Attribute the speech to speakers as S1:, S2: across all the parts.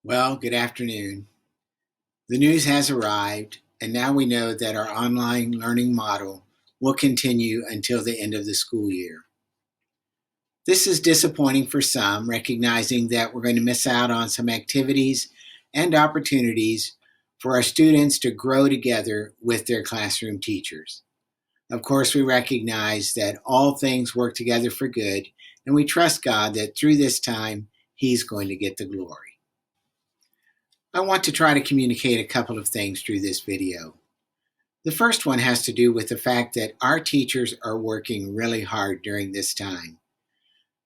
S1: Well, good afternoon. The news has arrived, and now we know that our online learning model will continue until the end of the school year. This is disappointing for some, recognizing that we're going to miss out on some activities and opportunities for our students to grow together with their classroom teachers. Of course, we recognize that all things work together for good, and we trust God that through this time, He's going to get the glory. I want to try to communicate a couple of things through this video. The first one has to do with the fact that our teachers are working really hard during this time.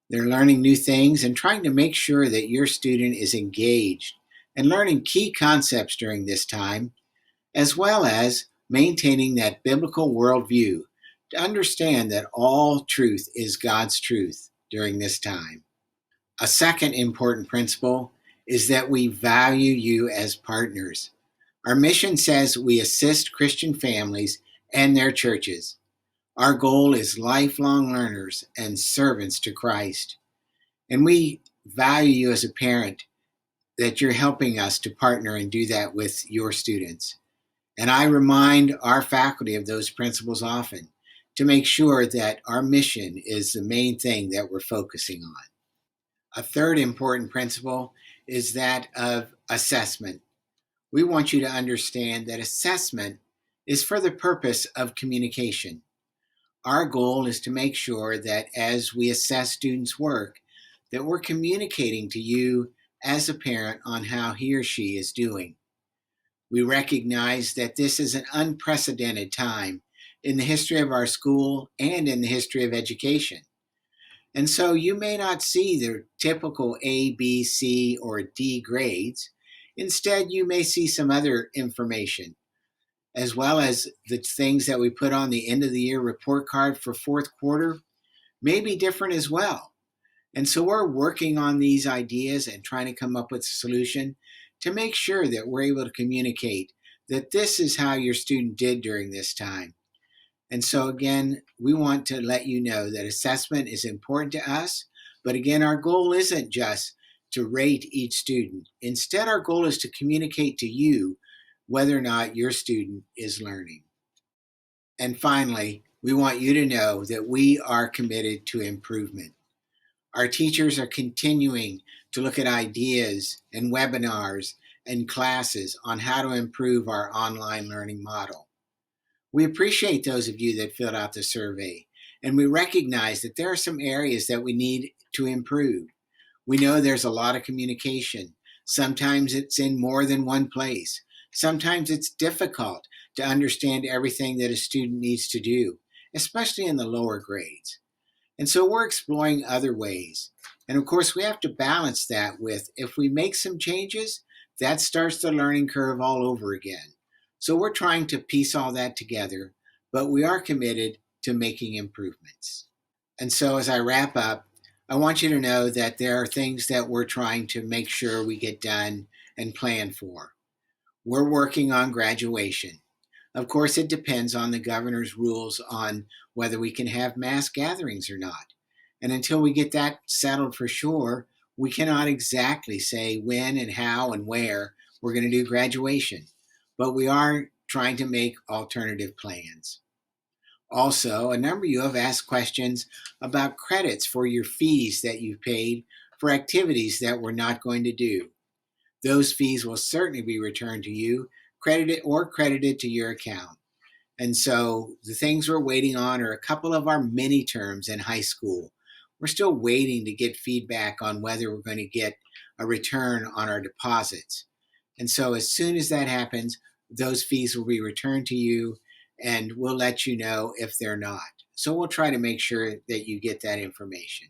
S1: They're learning new things and trying to make sure that your student is engaged and learning key concepts during this time, as well as maintaining that biblical worldview to understand that all truth is God's truth during this time. A second important principle is that we value you as partners. Our mission says we assist Christian families and their churches. Our goal is lifelong learners and servants to Christ. And we value you as a parent that you're helping us to partner and do that with your students. And I remind our faculty of those principles often to make sure that our mission is the main thing that we're focusing on. A third important principle is that of assessment. We want you to understand that assessment is for the purpose of communication. Our goal is to make sure that as we assess students' work, that we're communicating to you as a parent on how he or she is doing. We recognize that this is an unprecedented time in the history of our school and in the history of education. And so you may not see the typical A, B, C, or D grades. Instead, you may see some other information, as well as the things that we put on the end of the year report card for fourth quarter may be different as well. And so we're working on these ideas and trying to come up with a solution to make sure that we're able to communicate that this is how your student did during this time. And so again, we want to let you know that assessment is important to us, but again, our goal isn't just to rate each student. Instead, our goal is to communicate to you whether or not your student is learning. And finally, we want you to know that we are committed to improvement. Our teachers are continuing to look at ideas and webinars and classes on how to improve our online learning model. We appreciate those of you that filled out the survey, and we recognize that there are some areas that we need to improve. We know there's a lot of communication. Sometimes it's in more than one place. Sometimes it's difficult to understand everything that a student needs to do, especially in the lower grades. And so we're exploring other ways. And of course, we have to balance that with if we make some changes, that starts the learning curve all over again. So we're trying to piece all that together, but we are committed to making improvements. And so as I wrap up, I want you to know that there are things that we're trying to make sure we get done and plan for. We're working on graduation. Of course, it depends on the governor's rules on whether we can have mass gatherings or not. And until we get that settled for sure, we cannot exactly say when and how and where we're going to do graduation. But we are trying to make alternative plans. Also, a number of you have asked questions about credits for your fees that you've paid for activities that we're not going to do. Those fees will certainly be returned to you, credited to your account. And so the things we're waiting on are a couple of our mini terms in high school. We're still waiting to get feedback on whether we're going to get a return on our deposits. And so as soon as that happens, those fees will be returned to you, and we'll let you know if they're not. So we'll try to make sure that you get that information.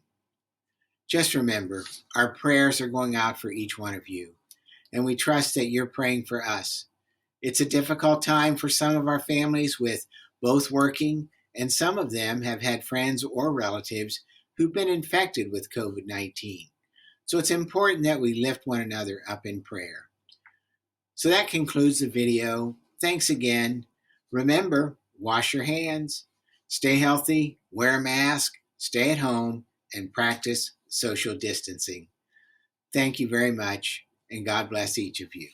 S1: Just remember, our prayers are going out for each one of you, and we trust that you're praying for us. It's a difficult time for some of our families with both working, and some of them have had friends or relatives who've been infected with COVID-19. So it's important that we lift one another up in prayer. So that concludes the video. Thanks again. Remember, wash your hands, stay healthy, wear a mask, stay at home, and practice social distancing. Thank you very much. and God bless each of you.